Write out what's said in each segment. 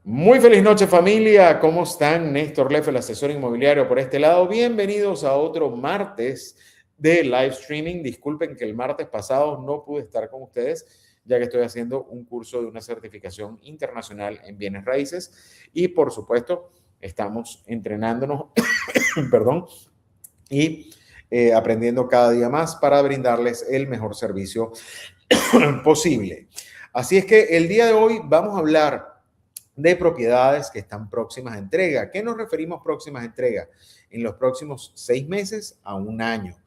Muy feliz noche, familia. ¿Cómo están? Néstor Leff, el asesor inmobiliario por este lado. Bienvenidos a otro martes de live streaming. Disculpen que el martes pasado no pude estar con ustedes, ya que estoy haciendo un curso de una certificación internacional en bienes raíces y, por supuesto, estamos entrenándonos, perdón, y aprendiendo cada día más para brindarles el mejor servicio posible. Así es que el día de hoy vamos a hablar de propiedades que están próximas a entrega. ¿A qué nos referimos próximas a entrega? En los próximos 6 meses a un año.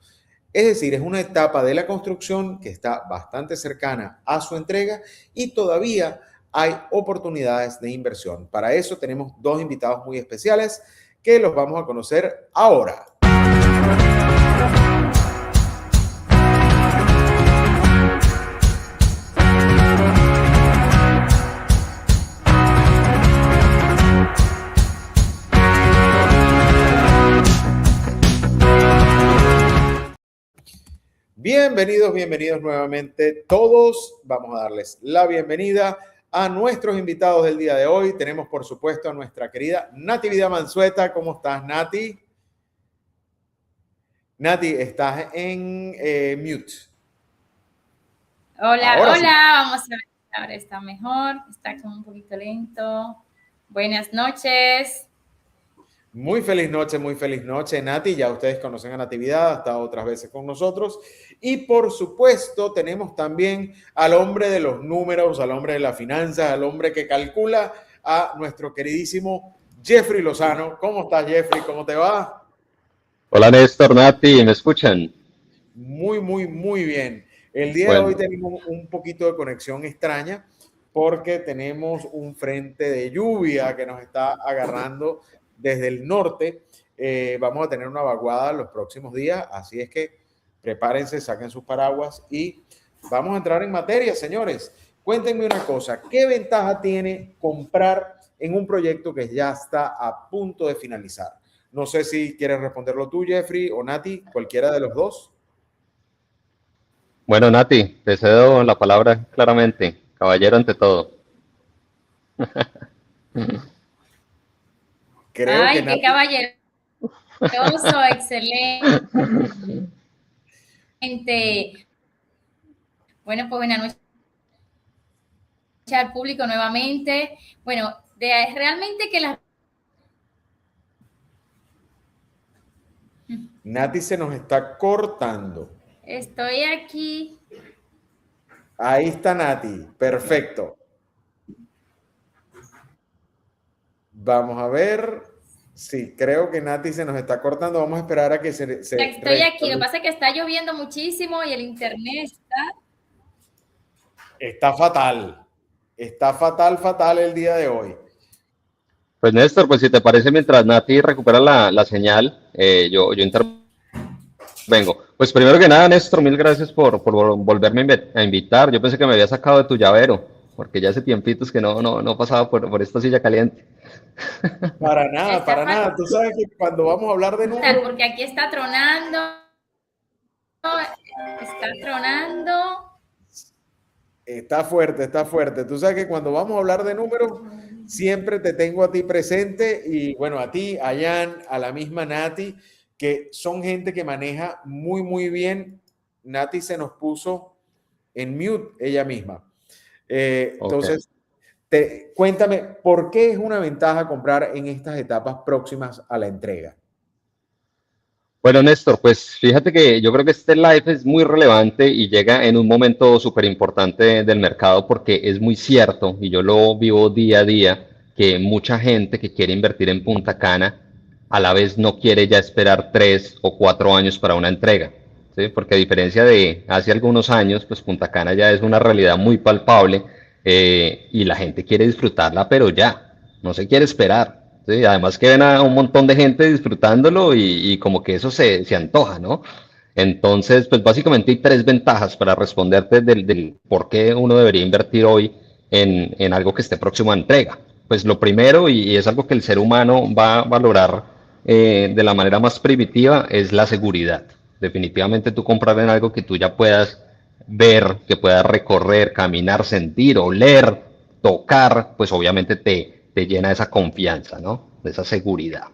Es decir, es una etapa de la construcción que está bastante cercana a su entrega y todavía hay oportunidades de inversión. Para eso tenemos dos invitados muy especiales que los vamos a conocer ahora. Bienvenidos nuevamente todos. Vamos a darles la bienvenida a nuestros invitados del día de hoy. Tenemos, por supuesto, a nuestra querida Natividad Mansueta. ¿Cómo estás, Nati? Nati, estás en mute. Hola, ahora sí. Vamos a ver si ahora está mejor. Está como un poquito lento. Buenas noches. Muy feliz noche, Nati. Ya ustedes conocen a Natividad, ha estado otras veces con nosotros. Y por supuesto, tenemos también al hombre de los números, al hombre de las finanzas, al hombre que calcula, a nuestro queridísimo Jeffrey Lozano. ¿Cómo estás, Jeffrey? ¿Cómo te va? Hola, Néstor, Nati, ¿me escuchan? Muy bien. El día de hoy tenemos un poquito de conexión extraña porque tenemos un frente de lluvia que nos está agarrando desde el norte. Vamos a tener una vaguada los próximos días, así es que prepárense, saquen sus paraguas y vamos a entrar en materia, señores. Cuéntenme una cosa, ¿qué ventaja tiene comprar en un proyecto que ya está a punto de finalizar? No sé si quieres responderlo tú, Jeffrey, o Nati, cualquiera de los dos. Bueno, Nati, te cedo la palabra claramente. Caballero ante todo. Creo Ay, que qué caballero. Excelente. Bueno, pues buenas noches al público nuevamente. Bueno, realmente que las... Nati se nos está cortando. Estoy aquí. Ahí está Nati, perfecto. Vamos a ver. Sí, creo que Nati se nos está cortando. Vamos a esperar a que se Estoy aquí. Lo que pasa es que está lloviendo muchísimo y el internet está fatal. Está fatal el día de hoy. Pues Néstor, pues si te parece, mientras Nati recupera la señal, yo intervengo. Pues primero que nada, Néstor, mil gracias por volverme a invitar. Yo pensé que me había sacado de tu llavero, porque ya hace tiempitos que no pasaba por esta silla caliente. Para nada. Tú sabes que cuando vamos a hablar de números... Porque aquí está tronando. Está fuerte. Tú sabes que cuando vamos a hablar de números, siempre te tengo a ti presente y bueno, a ti, a Jan, a la misma Nati, que son gente que maneja muy bien. Nati se nos puso en mute ella misma. Entonces, cuéntame, ¿por qué es una ventaja comprar en estas etapas próximas a la entrega? Bueno, Néstor, pues fíjate que yo creo que este live es muy relevante y llega en un momento súper importante del mercado porque es muy cierto, y yo lo vivo día a día, que mucha gente que quiere invertir en Punta Cana a la vez no quiere ya esperar 3 o 4 años para una entrega, ¿sí? Porque a diferencia de hace algunos años, pues Punta Cana ya es una realidad muy palpable y la gente quiere disfrutarla, pero ya, no se quiere esperar. Sí, además que ven a un montón de gente disfrutándolo y como que eso se antoja, ¿no? Entonces, pues básicamente hay 3 ventajas para responderte del por qué uno debería invertir hoy en algo que esté próximo a entrega. Pues lo primero, y es algo que el ser humano va a valorar de la manera más primitiva, es la seguridad. Definitivamente tú comprar en algo que tú ya puedas ver, que puedas recorrer, caminar, sentir, oler, tocar, pues obviamente te llena esa confianza, ¿no? De esa seguridad.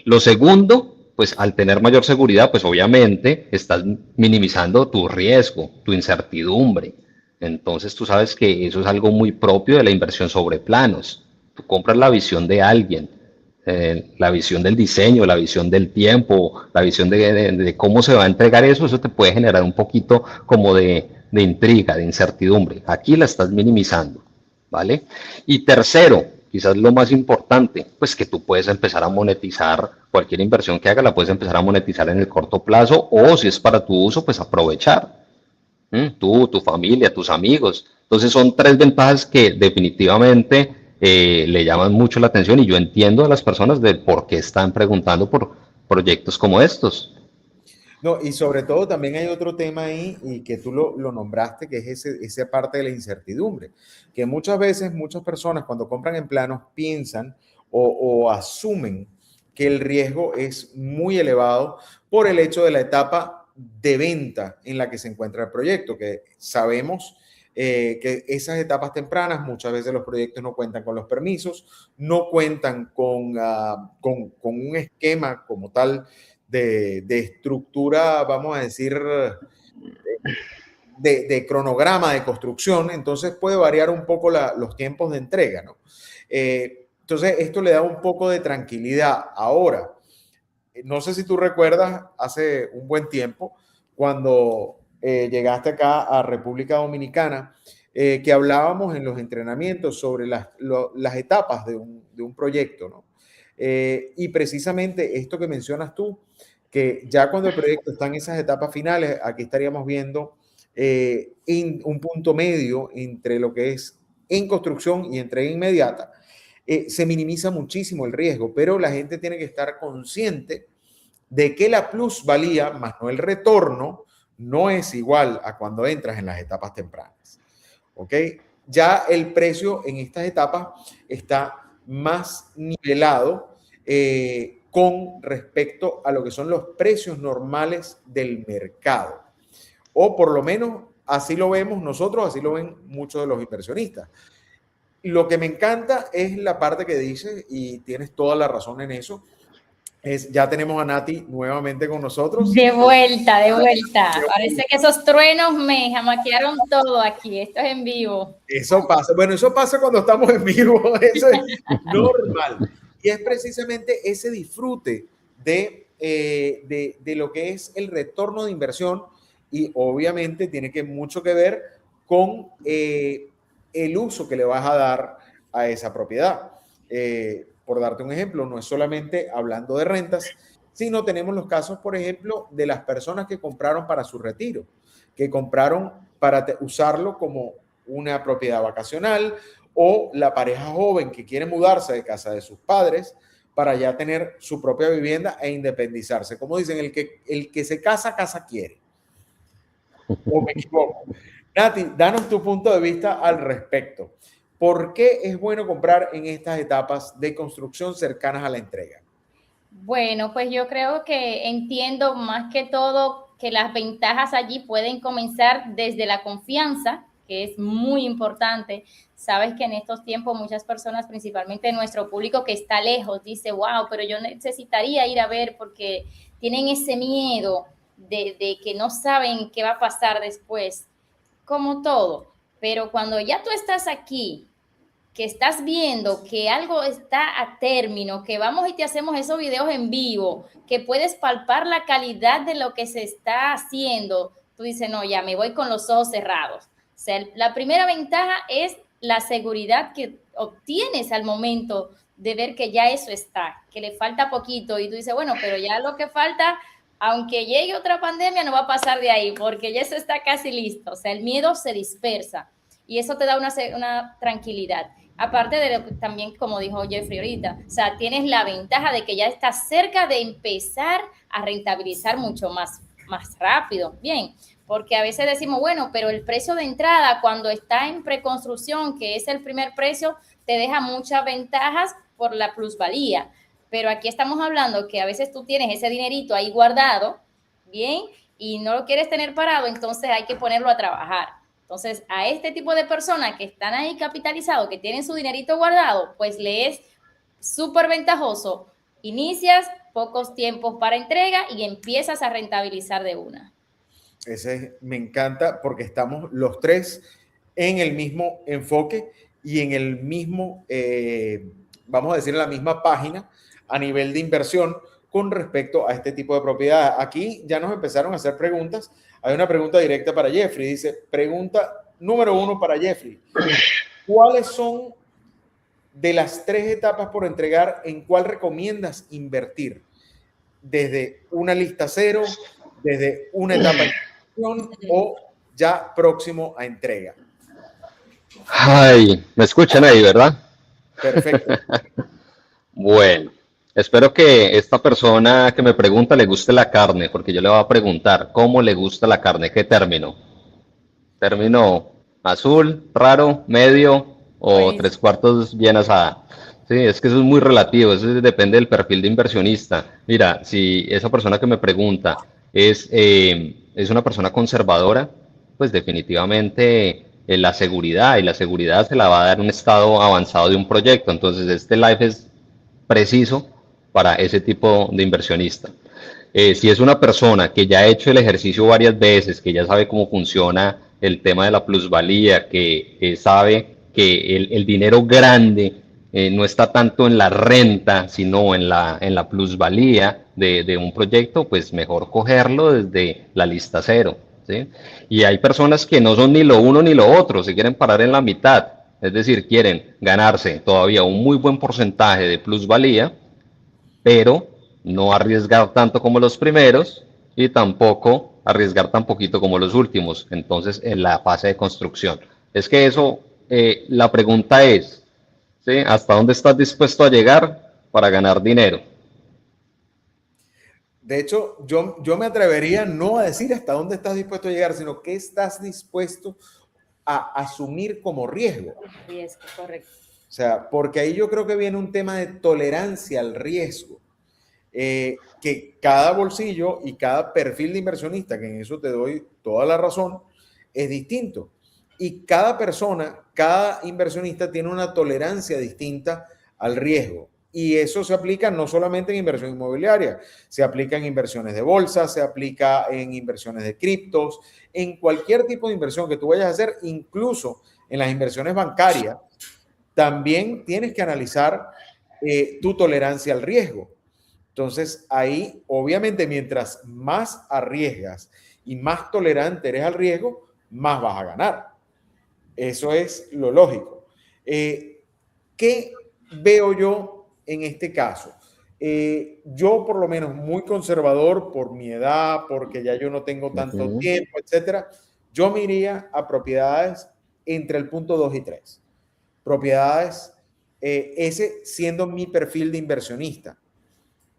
Lo segundo, pues al tener mayor seguridad, pues obviamente estás minimizando tu riesgo, tu incertidumbre. Entonces tú sabes que eso es algo muy propio de la inversión sobre planos. Tú compras la visión de alguien, la visión del diseño, la visión del tiempo, la visión de cómo se va a entregar eso te puede generar un poquito como de intriga, de incertidumbre. Aquí la estás minimizando, ¿vale? Y tercero, quizás lo más importante, pues que tú puedes empezar a monetizar cualquier inversión que hagas, la puedes empezar a monetizar en el corto plazo o si es para tu uso, pues aprovechar. Tú, tu familia, tus amigos. Entonces son tres ventajas que definitivamente le llaman mucho la atención y yo entiendo a las personas de por qué están preguntando por proyectos como estos. No, y sobre todo también hay otro tema ahí y que tú lo nombraste, que es esa parte de la incertidumbre, que muchas veces muchas personas cuando compran en planos piensan o asumen que el riesgo es muy elevado por el hecho de la etapa de venta en la que se encuentra el proyecto, que sabemos que esas etapas tempranas, muchas veces los proyectos no cuentan con los permisos, no cuentan con un esquema como tal de estructura, vamos a decir, de cronograma de construcción, entonces puede variar un poco los tiempos de entrega, ¿no? Entonces, esto le da un poco de tranquilidad. Ahora, no sé si tú recuerdas hace un buen tiempo, cuando llegaste acá a República Dominicana, que hablábamos en los entrenamientos sobre las etapas de un proyecto, ¿no? Y precisamente esto que mencionas tú, que ya cuando el proyecto está en esas etapas finales, aquí estaríamos viendo un punto medio entre lo que es en construcción y entrega inmediata, se minimiza muchísimo el riesgo, pero la gente tiene que estar consciente de que la plusvalía, más no el retorno, no es igual a cuando entras en las etapas tempranas. ¿Ok? Ya el precio en estas etapas está más nivelado con respecto a lo que son los precios normales del mercado. O por lo menos así lo vemos nosotros, así lo ven muchos de los inversionistas. Lo que me encanta es la parte que dices, y tienes toda la razón en eso, ya tenemos a Nati nuevamente con nosotros. De vuelta, de vuelta. Parece que esos truenos me jamaquearon todo aquí. Esto es en vivo. Eso pasa. Bueno, eso pasa cuando estamos en vivo. Eso es normal. Y es precisamente ese disfrute de lo que es el retorno de inversión y obviamente tiene mucho que ver con el uso que le vas a dar a esa propiedad. Por darte un ejemplo, no es solamente hablando de rentas, sino tenemos los casos, por ejemplo, de las personas que compraron para su retiro, que compraron para usarlo como una propiedad vacacional o la pareja joven que quiere mudarse de casa de sus padres para ya tener su propia vivienda e independizarse. Como dicen, el que se casa, casa quiere. ¿O me equivoco? Nati, danos tu punto de vista al respecto. ¿Por qué es bueno comprar en estas etapas de construcción cercanas a la entrega? Bueno, pues yo creo que entiendo más que todo que las ventajas allí pueden comenzar desde la confianza, que es muy importante. Sabes que en estos tiempos muchas personas, principalmente nuestro público que está lejos, dice, wow, pero yo necesitaría ir a ver porque tienen ese miedo de que no saben qué va a pasar después, como todo. Pero cuando ya tú estás aquí, que estás viendo que algo está a término, que vamos y te hacemos esos videos en vivo, que puedes palpar la calidad de lo que se está haciendo, tú dices, no, ya me voy con los ojos cerrados. O sea, la primera ventaja es la seguridad que obtienes al momento de ver que ya eso está, que le falta poquito y tú dices, bueno, pero ya lo que falta, aunque llegue otra pandemia, no va a pasar de ahí, porque ya eso está casi listo. O sea, el miedo se dispersa y eso te da una tranquilidad. Aparte de lo que también, como dijo Jeffrey ahorita, o sea, tienes la ventaja de que ya estás cerca de empezar a rentabilizar mucho más rápido. Bien, porque a veces decimos, bueno, pero el precio de entrada cuando está en preconstrucción, que es el primer precio, te deja muchas ventajas por la plusvalía. Pero aquí estamos hablando que a veces tú tienes ese dinerito ahí guardado, bien, y no lo quieres tener parado, entonces hay que ponerlo a trabajar. Entonces, a este tipo de personas que están ahí capitalizados, que tienen su dinerito guardado, pues le es súper ventajoso. Inicias, pocos tiempos para entrega y empiezas a rentabilizar de una. Me encanta porque estamos los tres en el mismo enfoque y en el mismo, vamos a decir, en la misma página a nivel de inversión con respecto a este tipo de propiedades. Aquí ya nos empezaron a hacer preguntas. Hay una pregunta directa para Jeffrey. Dice, pregunta número 1 para Jeffrey. ¿Cuáles son de las 3 etapas por entregar, en cuál recomiendas invertir? ¿Desde una lista cero, desde una etapa de inversión o ya próximo a entrega? Ay, me escuchan ahí, ¿verdad? Perfecto. Bueno, espero que esta persona que me pregunta le guste la carne, porque yo le voy a preguntar, ¿cómo le gusta la carne? ¿Qué término? ¿Término azul, raro, medio o Buenísimo. 3/4 bien asada? Sí, es que eso es muy relativo, eso depende del perfil de inversionista. Mira, si esa persona que me pregunta es una persona conservadora, pues definitivamente la seguridad, y la seguridad se la va a dar un estado avanzado de un proyecto. Entonces, este life es preciso para ese tipo de inversionista. Si es una persona que ya ha hecho el ejercicio varias veces, que ya sabe cómo funciona el tema de la plusvalía, que sabe que el dinero grande no está tanto en la renta, sino en la plusvalía de un proyecto, pues mejor cogerlo desde la lista cero, ¿sí? Y hay personas que no son ni lo uno ni lo otro, se quieren parar en la mitad, es decir, quieren ganarse todavía un muy buen porcentaje de plusvalía, pero no arriesgar tanto como los primeros y tampoco arriesgar tan poquito como los últimos. Entonces, en la fase de construcción. Es que eso, la pregunta es, ¿sí? ¿Hasta dónde estás dispuesto a llegar para ganar dinero? De hecho, yo me atrevería no a decir hasta dónde estás dispuesto a llegar, sino qué estás dispuesto a asumir como riesgo. Riesgo, correcto. O sea, porque ahí yo creo que viene un tema de tolerancia al riesgo. Que cada bolsillo y cada perfil de inversionista, que en eso te doy toda la razón, es distinto. Y cada persona, cada inversionista tiene una tolerancia distinta al riesgo. Y eso se aplica no solamente en inversión inmobiliaria, se aplica en inversiones de bolsa, se aplica en inversiones de criptos, en cualquier tipo de inversión que tú vayas a hacer, incluso en las inversiones bancarias, también tienes que analizar tu tolerancia al riesgo. Entonces, ahí, obviamente, mientras más arriesgas y más tolerante eres al riesgo, más vas a ganar. Eso es lo lógico. ¿Qué veo yo en este caso? Yo, por lo menos, muy conservador por mi edad, porque ya yo no tengo tanto tiempo, etcétera. Yo me iría a propiedades entre el punto 2 y 3. Propiedades, ese siendo mi perfil de inversionista.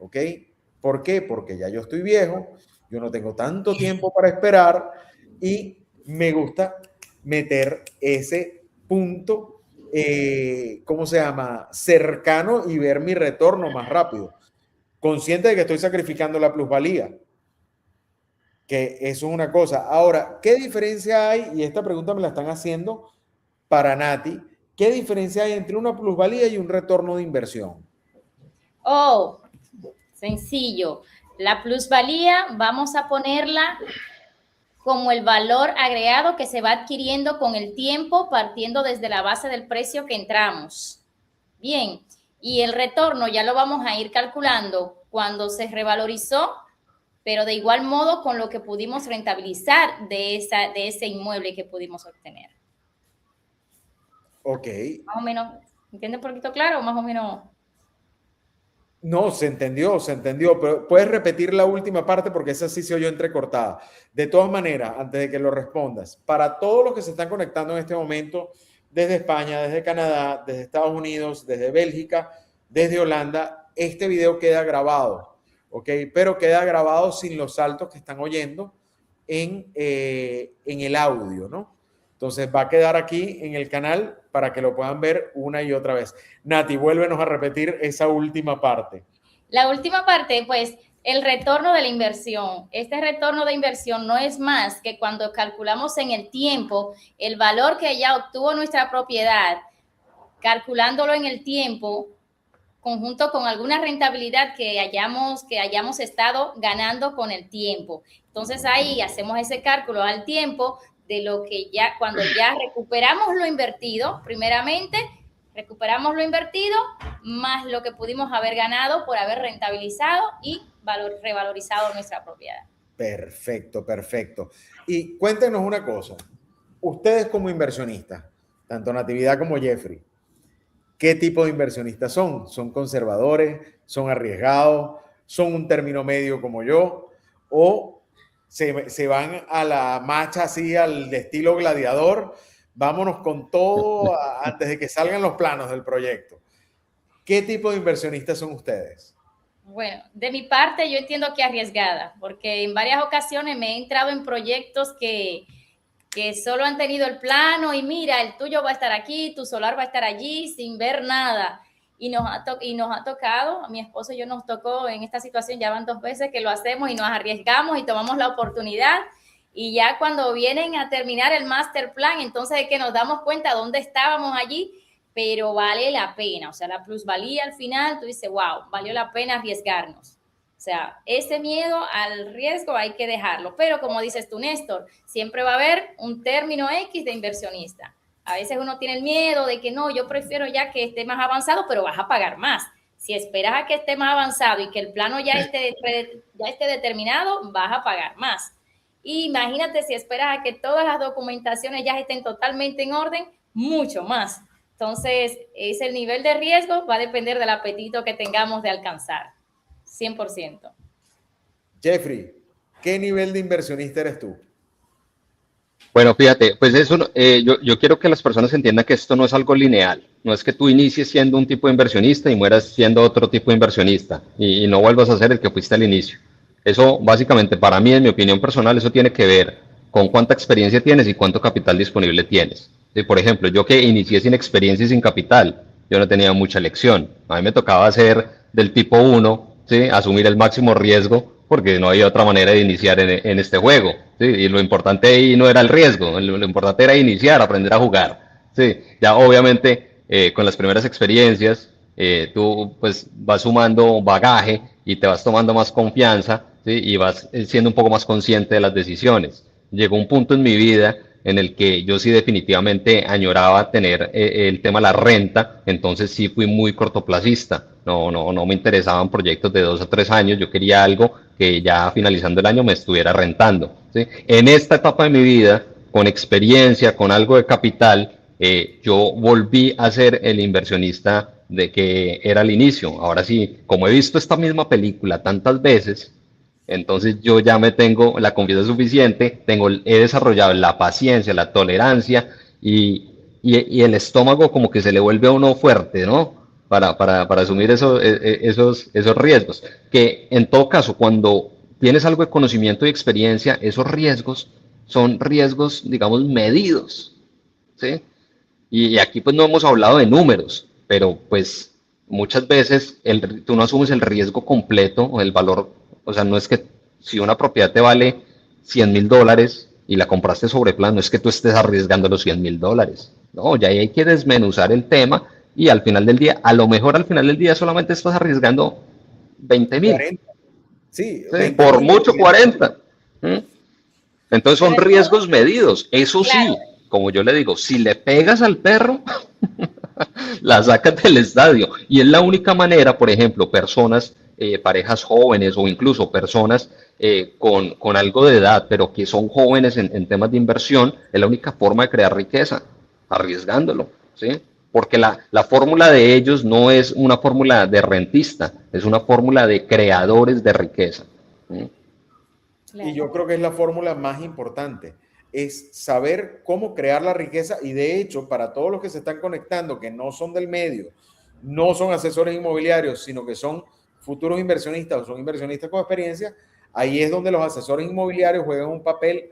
¿Ok? ¿Por qué? Porque ya yo estoy viejo, yo no tengo tanto tiempo para esperar y me gusta meter ese punto, ¿cómo se llama? Cercano y ver mi retorno más rápido. Consciente de que estoy sacrificando la plusvalía, que eso es una cosa. Ahora, ¿qué diferencia hay? Y esta pregunta me la están haciendo para Nati. ¿Qué diferencia hay entre una plusvalía y un retorno de inversión? Oh, sencillo. La plusvalía vamos a ponerla como el valor agregado que se va adquiriendo con el tiempo, partiendo desde la base del precio que entramos. Bien, y el retorno ya lo vamos a ir calculando cuando se revalorizó, pero de igual modo con lo que pudimos rentabilizar de ese inmueble que pudimos obtener. Ok. Más o menos, ¿entiendes un poquito claro? Más o menos. No, se entendió, pero puedes repetir la última parte porque esa sí se oyó entrecortada. De todas maneras, antes de que lo respondas, para todos los que se están conectando en este momento, desde España, desde Canadá, desde Estados Unidos, desde Bélgica, desde Holanda, este video queda grabado, ¿ok? Pero queda grabado sin los saltos que están oyendo en el audio, ¿no? Entonces va a quedar aquí en el canal para que lo puedan ver una y otra vez. Nati, vuélvenos a repetir esa última parte. La última parte, pues, el retorno de la inversión. Este retorno de inversión no es más que cuando calculamos en el tiempo el valor que ya obtuvo nuestra propiedad, calculándolo en el tiempo, conjunto con alguna rentabilidad que hayamos estado ganando con el tiempo. Entonces ahí hacemos ese cálculo al tiempo de lo que ya, cuando ya recuperamos lo invertido, primeramente, recuperamos lo invertido más lo que pudimos haber ganado por haber rentabilizado y revalorizado nuestra propiedad. Perfecto, perfecto. Y cuéntenos una cosa, ustedes como inversionistas, tanto Natividad como Jeffrey, ¿qué tipo de inversionistas son? ¿Son conservadores? ¿Son arriesgados? ¿Son un término medio como yo? ¿O se van a la marcha así, al estilo gladiador? Vámonos con todo antes de que salgan los planos del proyecto. ¿Qué tipo de inversionistas son ustedes? Bueno, de mi parte yo entiendo que arriesgada, porque en varias ocasiones me he entrado en proyectos que solo han tenido el plano y mira, el tuyo va a estar aquí, tu solar va a estar allí sin ver nada. Y nos ha tocado, a mi esposo y yo nos tocó en esta situación, ya van 2 veces que lo hacemos y nos arriesgamos y tomamos la oportunidad. Y ya cuando vienen a terminar el master plan, entonces es que nos damos cuenta dónde estábamos allí, pero vale la pena. O sea, la plusvalía al final, tú dices, wow, valió la pena arriesgarnos. O sea, ese miedo al riesgo hay que dejarlo. Pero como dices tú, Néstor, siempre va a haber un término X de inversionista. A veces uno tiene el miedo de que no, yo prefiero ya que esté más avanzado, pero vas a pagar más. Si esperas a que esté más avanzado y que el plano ya esté determinado, vas a pagar más. Y imagínate si esperas a que todas las documentaciones ya estén totalmente en orden, mucho más. Entonces, el nivel de riesgo va a depender del apetito que tengamos de alcanzar. 100%. Jeffrey, ¿qué nivel de inversionista eres tú? Bueno, fíjate, pues eso, yo quiero que las personas entiendan que esto no es algo lineal. No es que tú inicies siendo un tipo de inversionista y mueras siendo otro tipo de inversionista y no vuelvas a ser el que fuiste al inicio. Eso básicamente para mí, en mi opinión personal, eso tiene que ver con cuánta experiencia tienes y cuánto capital disponible tienes. Sí, por ejemplo, yo que inicié sin experiencia y sin capital, yo no tenía mucha lección. A mí me tocaba ser del tipo 1, ¿sí? Asumir el máximo riesgo porque no había otra manera de iniciar en este juego. ¿Sí? Y lo importante ahí no era el riesgo, lo importante era iniciar, aprender a jugar. ¿Sí? Ya obviamente con las primeras experiencias tú pues vas sumando bagaje y te vas tomando más confianza, ¿sí? Y vas siendo un poco más consciente de las decisiones. Llegó un punto en mi vida en el que yo sí definitivamente añoraba tener el tema de la renta, entonces sí fui muy cortoplacista, no me interesaban proyectos de 2 o 3 años, yo quería algo que ya finalizando el año me estuviera rentando. ¿Sí? En esta etapa de mi vida, con experiencia, con algo de capital, yo volví a ser el inversionista de que era al inicio. Ahora sí, como he visto esta misma película tantas veces, entonces yo ya me tengo la confianza suficiente, he desarrollado la paciencia, la tolerancia y el estómago como que se le vuelve a uno fuerte, ¿no? Para asumir esos riesgos. Que en todo caso, cuando tienes algo de conocimiento y experiencia, esos riesgos son riesgos, digamos, medidos, ¿sí? Y aquí pues no hemos hablado de números, pero pues muchas veces tú no asumes el riesgo completo o el valor, o sea, no es que si una propiedad te vale $100,000 y la compraste sobre plan, no es que tú estés arriesgando los $100,000, no, ya hay que desmenuzar el tema y al final del día, a lo mejor al final del día solamente estás arriesgando 20,000, 40. Sí, ¿sí? 20 Por mil. mucho 40. ¿Sí? Entonces son riesgos medidos. Eso Claro. sí, como yo le digo, si le pegas al perro, la sacas del estadio. Y es la única manera, por ejemplo, personas, parejas jóvenes o incluso personas con algo de edad, pero que son jóvenes en temas de inversión, es la única forma de crear riqueza, arriesgándolo, ¿sí? Porque la fórmula de ellos no es una fórmula de rentista, es una fórmula de creadores de riqueza. ¿Sí? Y yo creo que es la fórmula más importante, es saber cómo crear la riqueza y de hecho para todos los que se están conectando, que no son del medio, no son asesores inmobiliarios, sino que son futuros inversionistas o son inversionistas con experiencia, ahí es donde los asesores inmobiliarios juegan un papel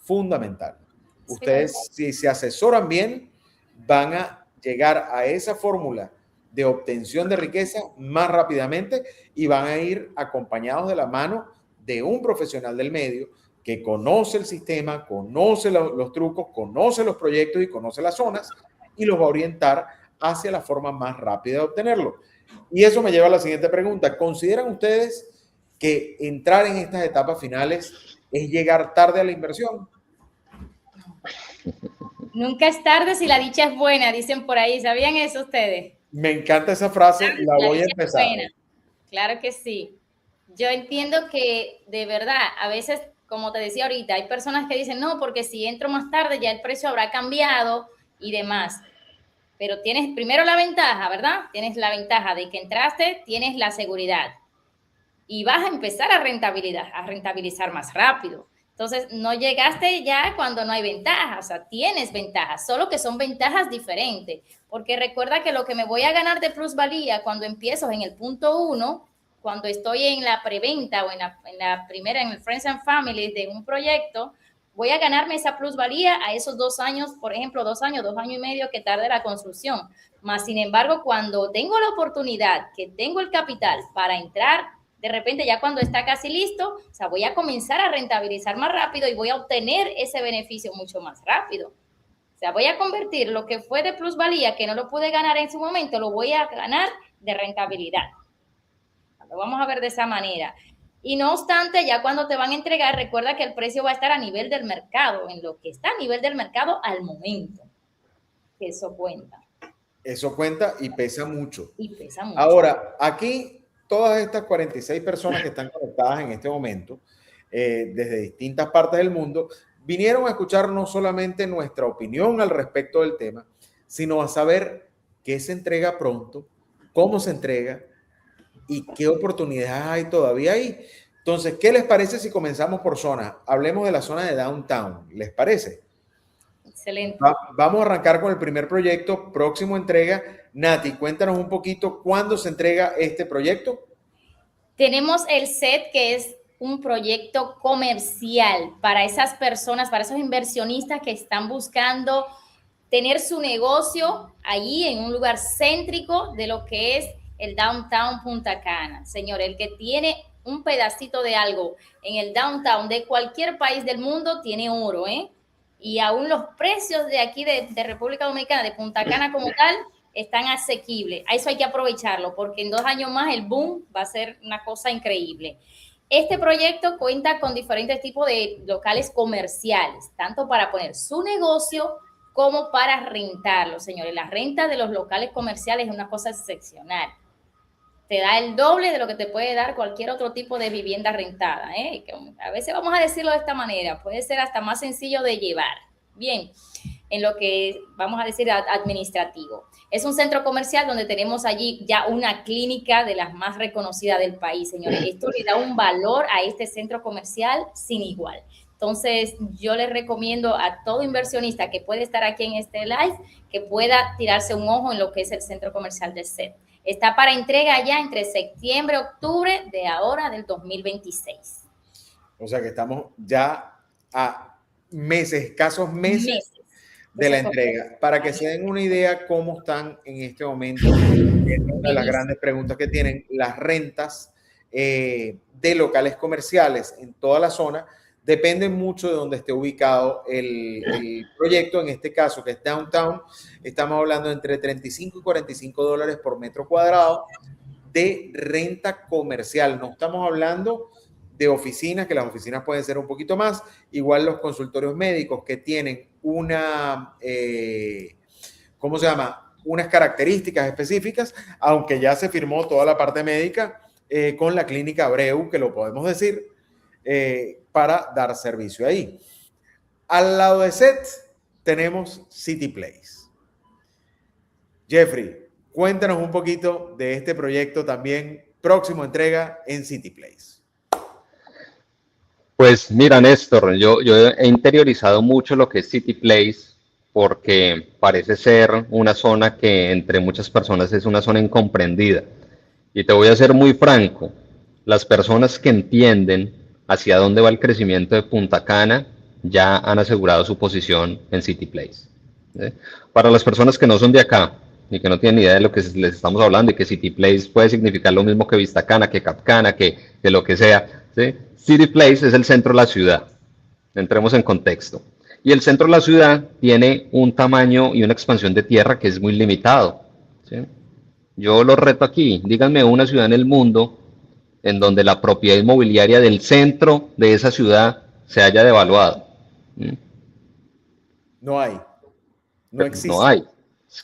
fundamental. Ustedes, si se asesoran bien, van a llegar a esa fórmula de obtención de riqueza más rápidamente y van a ir acompañados de la mano de un profesional del medio que conoce el sistema, conoce los trucos, conoce los proyectos y conoce las zonas y los va a orientar hacia la forma más rápida de obtenerlo. Y eso me lleva a la siguiente pregunta. ¿Consideran ustedes que entrar en estas etapas finales es llegar tarde a la inversión? Nunca es tarde si la dicha es buena, dicen por ahí. ¿Sabían eso ustedes? Me encanta esa frase, la voy a empezar. Claro que sí. Yo entiendo que de verdad, a veces, como te decía ahorita, hay personas que dicen, no, porque si entro más tarde ya el precio habrá cambiado y demás. Pero tienes primero la ventaja, ¿verdad? Tienes la ventaja de que entraste, tienes la seguridad y vas a empezar a rentabilizar más rápido. Entonces, no llegaste ya cuando no hay ventaja, o sea, tienes ventajas, solo que son ventajas diferentes, porque recuerda que lo que me voy a ganar de plusvalía cuando empiezo en el punto 1, cuando estoy en la preventa o en la primera, en el Friends and Family de un proyecto, voy a ganarme esa plusvalía a esos 2 años, por ejemplo, 2 años y medio que tarde la construcción. Más sin embargo, cuando tengo la oportunidad, que tengo el capital para entrar, de repente ya cuando está casi listo, o sea, voy a comenzar a rentabilizar más rápido y voy a obtener ese beneficio mucho más rápido. O sea, voy a convertir lo que fue de plusvalía, que no lo pude ganar en su momento, lo voy a ganar de rentabilidad. Lo vamos a ver de esa manera. Y no obstante, ya cuando te van a entregar, recuerda que el precio va a estar a nivel del mercado, en lo que está a nivel del mercado al momento. Eso cuenta. Eso cuenta y pesa mucho. Y pesa mucho. Ahora, aquí todas estas 46 personas que están conectadas en este momento, desde distintas partes del mundo, vinieron a escuchar no solamente nuestra opinión al respecto del tema, sino a saber qué se entrega pronto, cómo se entrega y qué oportunidades hay todavía ahí. Entonces, ¿qué les parece si comenzamos por zona? Hablemos de la zona de Downtown. ¿Les parece? Excelente. Vamos a arrancar con el primer proyecto, próximo entrega. Nati, cuéntanos un poquito cuándo se entrega este proyecto. Tenemos el set que es un proyecto comercial para esas personas, para esos inversionistas que están buscando tener su negocio allí en un lugar céntrico de lo que es el Downtown Punta Cana. Señor, el que tiene un pedacito de algo en el Downtown de cualquier país del mundo tiene oro, ¿eh? Y aún los precios de aquí de República Dominicana, de Punta Cana como tal, están asequibles. A eso hay que aprovecharlo, porque en 2 años más el boom va a ser una cosa increíble. Este proyecto cuenta con diferentes tipos de locales comerciales, tanto para poner su negocio como para rentarlo, señores. La renta de los locales comerciales es una cosa excepcional. Te da el doble de lo que te puede dar cualquier otro tipo de vivienda rentada, ¿eh? Que a veces vamos a decirlo de esta manera, puede ser hasta más sencillo de llevar. Bien, en lo que vamos a decir administrativo. Es un centro comercial donde tenemos allí ya una clínica de las más reconocidas del país, señores. Esto le da un valor a este centro comercial sin igual. Entonces, yo les recomiendo a todo inversionista que puede estar aquí en este live que pueda tirarse un ojo en lo que es el centro comercial de SET. Está para entrega ya entre septiembre y octubre de ahora del 2026. O sea que estamos ya a escasos meses de la entrega. Para que se den una idea cómo están en este momento, una de las grandes preguntas que tienen, las rentas de locales comerciales en toda la zona dependen mucho de donde esté ubicado el proyecto. En este caso, que es Downtown, estamos hablando de entre 35 y 45 dólares por metro cuadrado de renta comercial. No estamos hablando de oficinas, que las oficinas pueden ser un poquito más. Igual los consultorios médicos que tienen una, ¿cómo se llama? Unas características específicas, aunque ya se firmó toda la parte médica con la clínica Abreu, que lo podemos decir, para dar servicio ahí. Al lado de SET tenemos City Place. Jeffrey, cuéntanos un poquito de este proyecto también, próximo entrega en City Place. Pues mira, Néstor, yo he interiorizado mucho lo que es City Place porque parece ser una zona que entre muchas personas es una zona incomprendida. Y te voy a ser muy franco, las personas que entienden hacia dónde va el crecimiento de Punta Cana ya han asegurado su posición en City Place. Para las personas que no son de acá, y que no tienen ni idea de lo que les estamos hablando y que City Place puede significar lo mismo que Vistacana, que Capcana, que lo que sea, ¿sí? City Place es el centro de la ciudad. Entremos en contexto. Y el centro de la ciudad tiene un tamaño y una expansión de tierra que es muy limitado, ¿sí? Yo lo reto aquí, díganme una ciudad en el mundo en donde la propiedad inmobiliaria del centro de esa ciudad se haya devaluado. ¿Mm? No hay, no No existe. hay.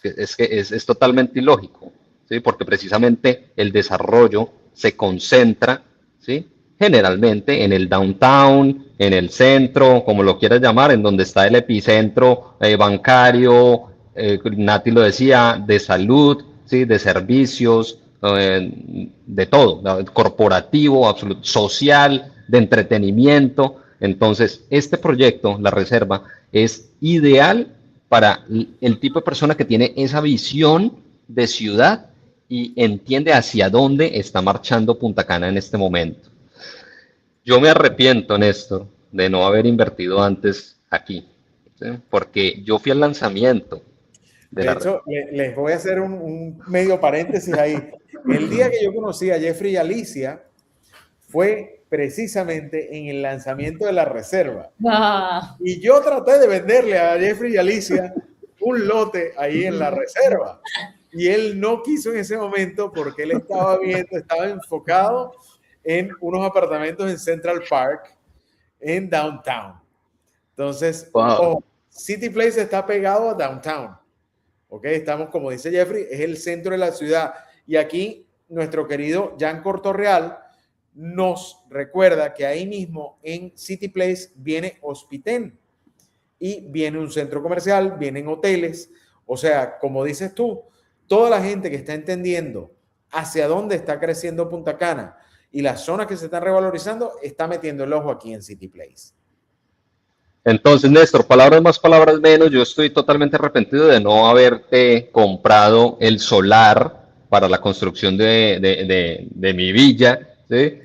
Es totalmente ilógico, ¿sí? Porque precisamente el desarrollo se concentra, ¿sí? Generalmente en el downtown, en el centro, como lo quieras llamar, en donde está el epicentro bancario, Nati lo decía, de salud, ¿sí? De servicios, de todo, ¿no? Corporativo, absoluto, social, de entretenimiento. Entonces, este proyecto, la reserva, es ideal para el tipo de persona que tiene esa visión de ciudad y entiende hacia dónde está marchando Punta Cana en este momento. Yo me arrepiento, Néstor, de no haber invertido antes aquí, ¿sí? Porque yo fui al lanzamiento de De la red. hecho, les voy a hacer un medio paréntesis ahí. El día que yo conocí a Jeffrey y Alicia fue precisamente en el lanzamiento de la reserva. Ah, Y yo traté de venderle a Jeffrey y Alicia un lote ahí en la reserva. Y él no quiso en ese momento porque él estaba viendo, estaba enfocado en unos apartamentos en Central Park, en Downtown. Entonces, Wow. City Place está pegado a Downtown. ¿Ok? Estamos, como dice Jeffrey, es el centro de la ciudad. Y aquí nuestro querido Jan Cortorreal nos recuerda que ahí mismo en City Place viene Hospitén y viene un centro comercial, vienen hoteles. O sea, como dices tú, toda la gente que está entendiendo hacia dónde está creciendo Punta Cana y las zonas que se están revalorizando, está metiendo el ojo aquí en City Place. Entonces, Néstor, palabras más, palabras menos, yo estoy totalmente arrepentido de no haberte comprado el solar para la construcción de mi villa, ¿sí?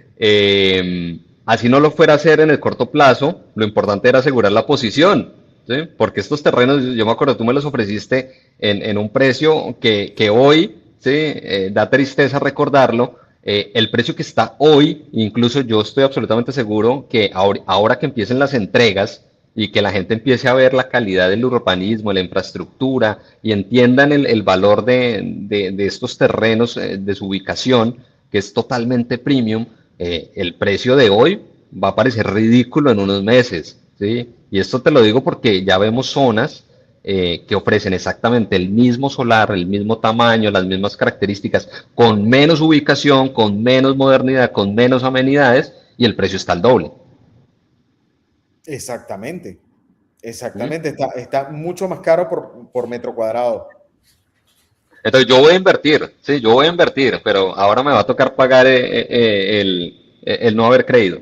Así no lo fuera a hacer en el corto plazo, lo importante era asegurar la posición, ¿sí? Porque estos terrenos, yo me acuerdo, tú me los ofreciste en un precio que hoy, ¿sí? Da tristeza recordarlo. El precio que está hoy, incluso yo estoy absolutamente seguro que ahora que empiecen las entregas, y que la gente empiece a ver la calidad del urbanismo, la infraestructura y entiendan el valor de estos terrenos, de su ubicación, que es totalmente premium, el precio de hoy va a parecer ridículo en unos meses, ¿sí? Y esto te lo digo porque ya vemos zonas que ofrecen exactamente el mismo solar, el mismo tamaño, las mismas características, con menos ubicación, con menos modernidad, con menos amenidades, y el precio está al doble. Exactamente, ¿Sí? exactamente. Está mucho más caro por metro cuadrado. Entonces yo voy a invertir, sí, yo voy a invertir, pero ahora me va a tocar pagar el no haber creído.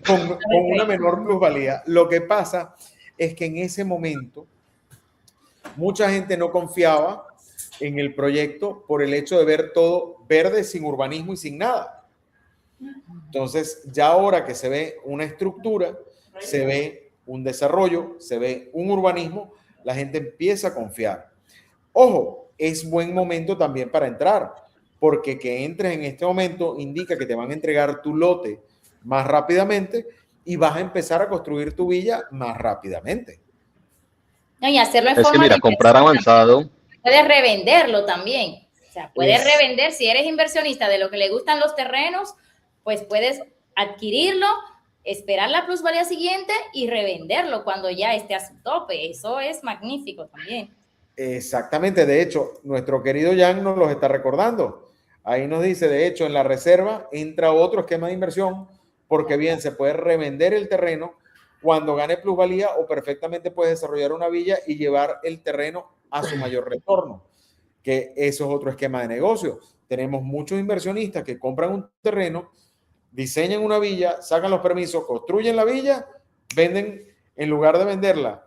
Con una menor plusvalía. Lo que pasa es que en ese momento mucha gente no confiaba en el proyecto por el hecho de ver todo verde, sin urbanismo y sin nada. Entonces, ya ahora que se ve una estructura, se ve un desarrollo, se ve un urbanismo, la gente empieza a confiar. Ojo, es buen momento también para entrar, porque que entres en este momento indica que te van a entregar tu lote más rápidamente y vas a empezar a construir tu villa más rápidamente. no, y hacerlo en Es que forma de mira, comprar inversión también. avanzado, Puedes revenderlo también. O sea, puedes Es revender, si eres inversionista de lo que le gustan los terrenos, pues puedes adquirirlo, esperar la plusvalía siguiente y revenderlo cuando ya esté a su tope. Eso es magnífico también. exactamente, de hecho, nuestro querido Jan nos los está recordando. Ahí nos dice, de hecho, en la reserva entra otro esquema de inversión, porque bien se puede revender el terreno cuando gane plusvalía o perfectamente puedes desarrollar una villa y llevar el terreno a su mayor retorno, que eso es otro esquema de negocio. Tenemos muchos inversionistas que compran un terreno, diseñan una villa, sacan los permisos, construyen la villa, venden, en lugar de venderla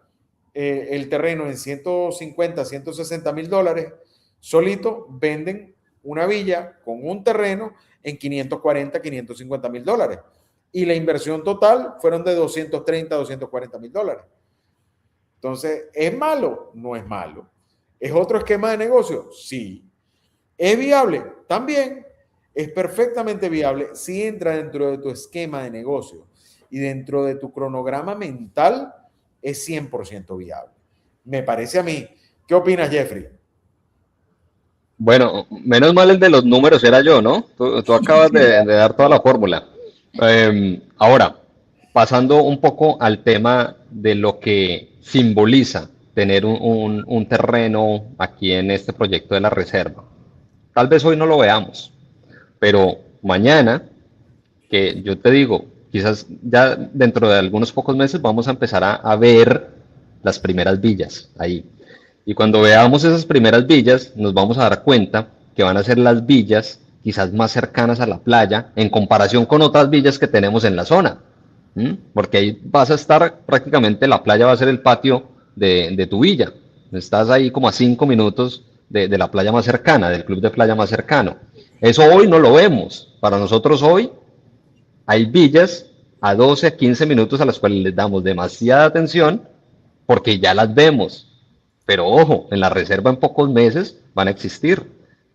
el terreno en 150, 160 mil dólares, solito venden una villa con un terreno en 540, 550 mil dólares. Y la inversión total fueron de 230, 240 mil dólares. Entonces, ¿es malo? No es malo. ¿Es otro esquema de negocio? Sí. ¿Es viable? También. Es perfectamente viable si entra dentro de tu esquema de negocio y dentro de tu cronograma mental, es 100% viable. Me parece a mí. ¿Qué opinas, Jeffrey? Bueno, menos mal el de los números era yo, ¿no? Tú acabas de dar toda la fórmula. Ahora, pasando un poco al tema de lo que simboliza tener un terreno aquí en este proyecto de la reserva. Tal vez hoy no lo veamos, pero mañana, que yo te digo, quizás ya dentro de algunos pocos meses vamos a empezar a ver las primeras villas ahí. Y cuando veamos esas primeras villas, nos vamos a dar cuenta que van a ser las villas quizás más cercanas a la playa en comparación con otras villas que tenemos en la zona. Porque ahí vas a estar prácticamente, la playa va a ser el patio de tu villa. Estás ahí como a 5 minutos de la playa más cercana, del club de playa más cercano. Eso hoy no lo vemos. Para nosotros hoy hay villas a 12, a 15 minutos a las cuales les damos demasiada atención porque ya las vemos. Pero ojo, en la reserva en pocos meses van a existir,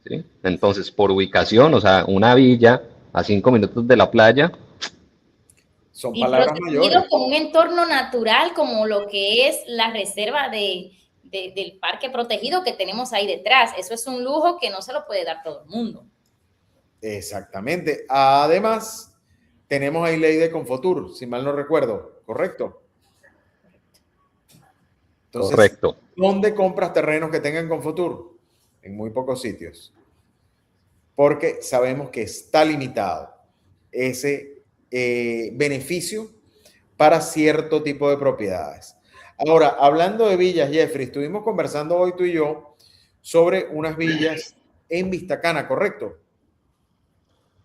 ¿sí? Entonces, por ubicación, o sea, una villa a 5 minutos de la playa. Son y palabras mayores. Con un entorno natural como lo que es la reserva del parque protegido que tenemos ahí detrás. Eso es un lujo que no se lo puede dar todo el mundo. Exactamente. Además, tenemos ahí ley de Confotur, si mal no recuerdo, ¿correcto? Entonces, correcto. ¿Dónde compras terrenos que tengan Confotur? En muy pocos sitios. Porque sabemos que está limitado ese beneficio para cierto tipo de propiedades. Ahora, hablando de villas, Jeffrey, estuvimos conversando hoy tú y yo sobre unas villas en Vistacana, ¿correcto?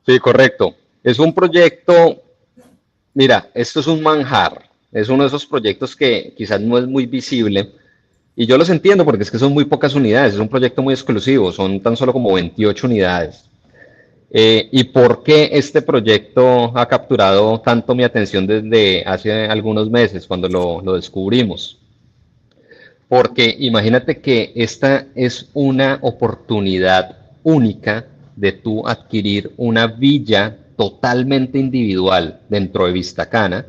Sí, correcto. Es un proyecto, mira, esto es un manjar. Es uno de esos proyectos que quizás no es muy visible. Y yo los entiendo porque es que son muy pocas unidades. Es un proyecto muy exclusivo. Son tan solo como 28 unidades. ¿Y por qué este proyecto ha capturado tanto mi atención desde hace algunos meses, cuando lo descubrimos? Porque imagínate que esta es una oportunidad única de tú adquirir una villa totalmente individual dentro de Vistacana,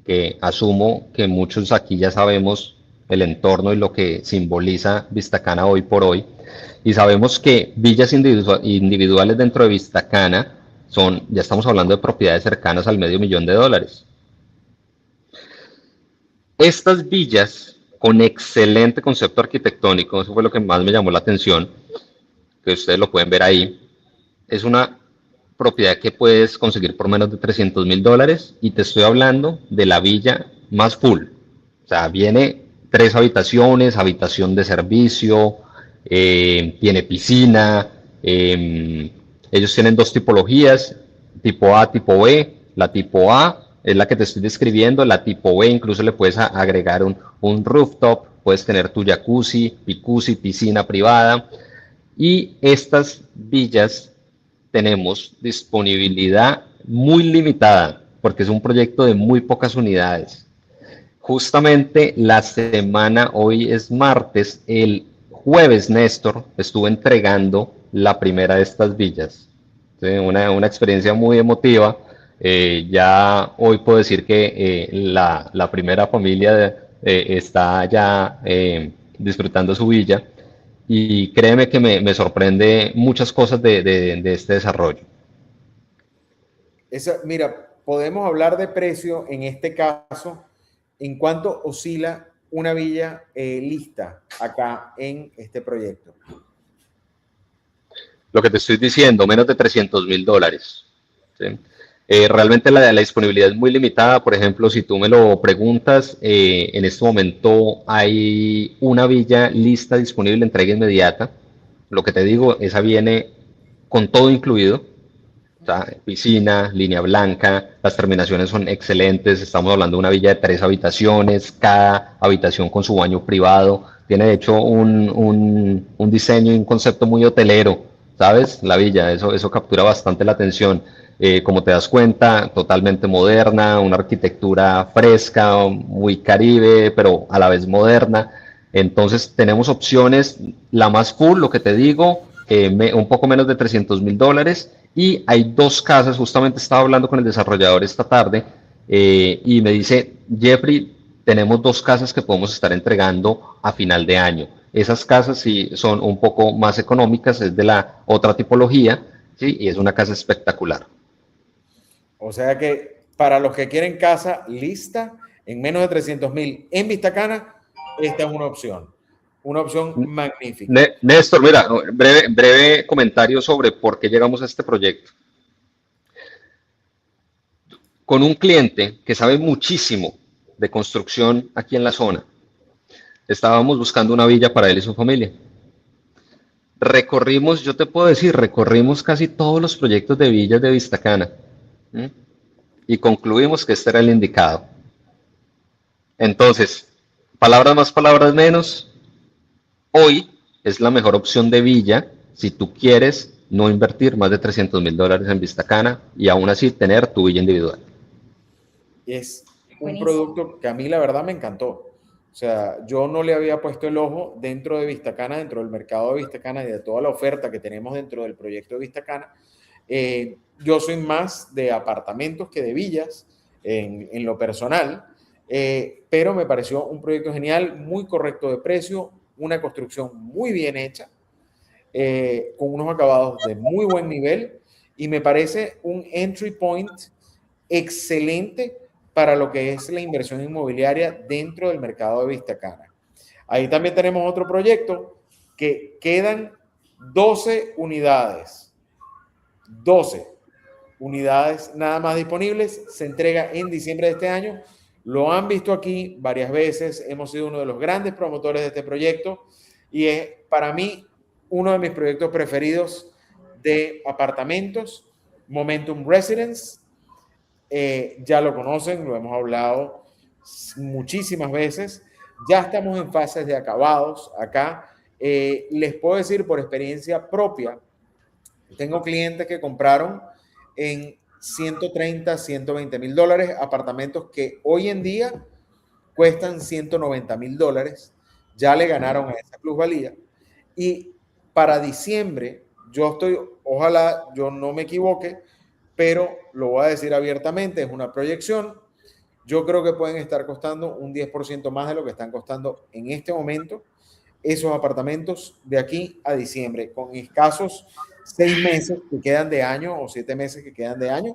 que asumo que muchos aquí ya sabemos el entorno y lo que simboliza Vistacana hoy por hoy. Y sabemos que villas individuales dentro de Vistacana son, ya estamos hablando de propiedades cercanas al $500,000. Estas villas con excelente concepto arquitectónico, eso fue lo que más me llamó la atención, que ustedes lo pueden ver ahí, es una propiedad que puedes conseguir por menos de $300,000 y te estoy hablando de la villa más full. O sea, viene 3 habitaciones, habitación de servicio, tiene piscina, ellos tienen 2 tipologías, tipo A, tipo B. La tipo A es la que te estoy describiendo, la tipo B incluso le puedes agregar un rooftop, puedes tener tu jacuzzi, piscina privada, y estas villas tenemos disponibilidad muy limitada porque es un proyecto de muy pocas unidades. Justamente la semana, hoy es martes, el jueves, Néstor, estuvo entregando la primera de estas villas. ¿Sí? Una experiencia muy emotiva. Ya hoy puedo decir que la primera familia está ya disfrutando su villa, y créeme que me sorprende muchas cosas de este desarrollo. Mira, podemos hablar de precio en este caso, en cuánto oscila una villa lista acá en este proyecto. Lo que te estoy diciendo, menos de $300,000. ¿Sí? Realmente la disponibilidad es muy limitada. Por ejemplo, si tú me lo preguntas, en este momento hay una villa lista disponible, entrega inmediata. Lo que te digo, esa viene con todo incluido. O sea, piscina, línea blanca, las terminaciones son excelentes. Estamos hablando de una villa de 3 habitaciones, cada habitación con su baño privado. Tiene de hecho un diseño y un concepto muy hotelero, ¿sabes? La villa, eso captura bastante la atención. Como te das cuenta, totalmente moderna, una arquitectura fresca, muy caribe, pero a la vez moderna. Entonces tenemos opciones, la más full, lo que te digo, un poco menos de $300,000, y hay dos casas. Justamente estaba hablando con el desarrollador esta tarde, y me dice, Jeffrey, tenemos dos casas que podemos estar entregando a final de año. Esas casas sí son un poco más económicas, es de la otra tipología, ¿sí? Y es una casa espectacular. O sea que para los que quieren casa lista en menos de 300,000 en Vistacana, esta es una opción magnífica. Néstor, mira, breve comentario sobre por qué llegamos a este proyecto. Con un cliente que sabe muchísimo de construcción aquí en la zona, estábamos buscando una villa para él y su familia. Recorrimos, yo te puedo decir, recorrimos casi todos los proyectos de villas de Vistacana, ¿sí? Y concluimos que este era el indicado. Entonces, palabras más, palabras menos, hoy es la mejor opción de villa si tú quieres no invertir más de $300,000 en Vistacana y aún así tener tu villa individual. Es un Buenísimo. producto que a mí la verdad me encantó. O sea, yo no le había puesto el ojo dentro de Vistacana, dentro del mercado de Vistacana y de toda la oferta que tenemos dentro del proyecto de Vistacana. Yo soy más de apartamentos que de villas en lo personal, pero me pareció un proyecto genial, muy correcto de precio, una construcción muy bien hecha, con unos acabados de muy buen nivel, y me parece un entry point excelente para lo que es la inversión inmobiliaria dentro del mercado de Vistacana. Ahí también tenemos otro proyecto que quedan 12 unidades. 12 unidades nada más disponibles. Se entrega en diciembre de este año. Lo han visto aquí varias veces. Hemos sido uno de los grandes promotores de este proyecto y es para mí uno de mis proyectos preferidos de apartamentos, Momentum Residence. Ya lo conocen, lo hemos hablado muchísimas veces. Ya estamos en fases de acabados acá. Les puedo decir por experiencia propia, tengo clientes que compraron en 130, $120,000 apartamentos que hoy en día cuestan $190,000. Ya le ganaron a esa plusvalía. Y para diciembre, yo estoy, ojalá yo no me equivoque, pero lo voy a decir abiertamente, es una proyección. Yo creo que pueden estar costando un 10% más de lo que están costando en este momento esos apartamentos de aquí a diciembre, con escasos 6 meses que quedan de año o 7 meses que quedan de año,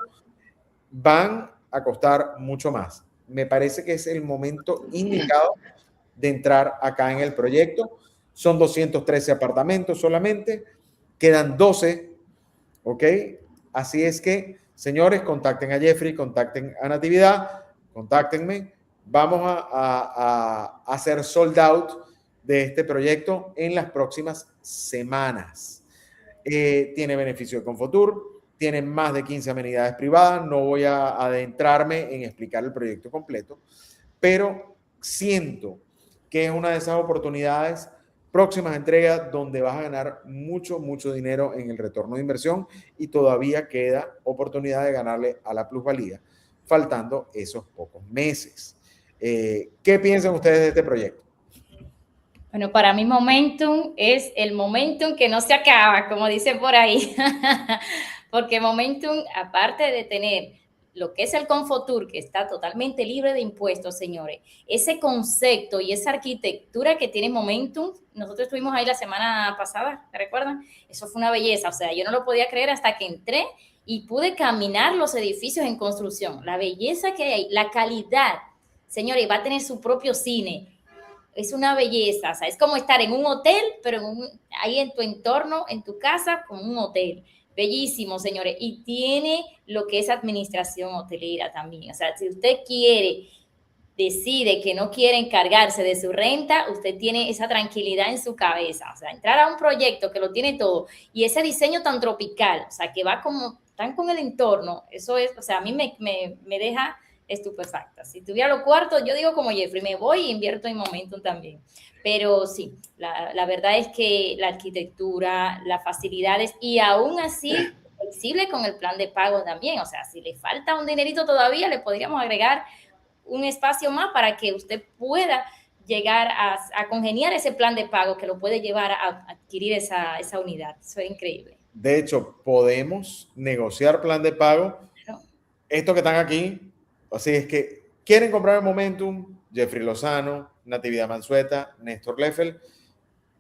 van a costar mucho más. Me parece que es el momento indicado de entrar acá en el proyecto. Son 213 apartamentos solamente, quedan 12, ¿ok? Así es que, señores, contacten a Jeffrey, contacten a Natividad, contáctenme. Vamos a hacer sold out de este proyecto en las próximas semanas. Tiene beneficio de Confotur, tiene más de 15 amenidades privadas. No voy a adentrarme en explicar el proyecto completo, pero siento que es una de esas oportunidades, próximas entregas, donde vas a ganar mucho, mucho dinero en el retorno de inversión y todavía queda oportunidad de ganarle a la plusvalía, faltando esos pocos meses. ¿Qué piensan ustedes de este proyecto? Bueno, para mí Momentum es el Momentum que no se acaba, como dicen por ahí, porque Momentum, aparte de tener lo que es el Confotur, que está totalmente libre de impuestos, señores, ese concepto y esa arquitectura que tiene Momentum, nosotros estuvimos ahí la semana pasada, ¿te recuerdan? Eso fue una belleza, o sea, yo no lo podía creer hasta que entré y pude caminar los edificios en construcción, la belleza que hay, la calidad, señores, va a tener su propio cine. Es una belleza, o sea, es como estar en un hotel, pero ahí en tu entorno, en tu casa, como un hotel. Bellísimo, señores. Y tiene lo que es administración hotelera también. O sea, si usted decide que no quiere encargarse de su renta, usted tiene esa tranquilidad en su cabeza. O sea, entrar a un proyecto que lo tiene todo y ese diseño tan tropical, o sea, que va como tan con el entorno, eso es, o sea, a mí me deja estupefacta. Si tuviera los cuartos, yo digo como Jeffrey, me voy e invierto en Momentum también. Pero sí, la verdad es que la arquitectura, las facilidades y aún así flexible con el plan de pago también. O sea, si le falta un dinerito todavía, le podríamos agregar un espacio más para que usted pueda llegar a congeniar ese plan de pago que lo puede llevar a adquirir esa unidad. Eso es increíble. De hecho, podemos negociar plan de pago. Claro. Estos que están aquí, así es que quieren comprar el Momentum, Jeffrey Lozano, Natividad Mansueta, Néstor Leffel,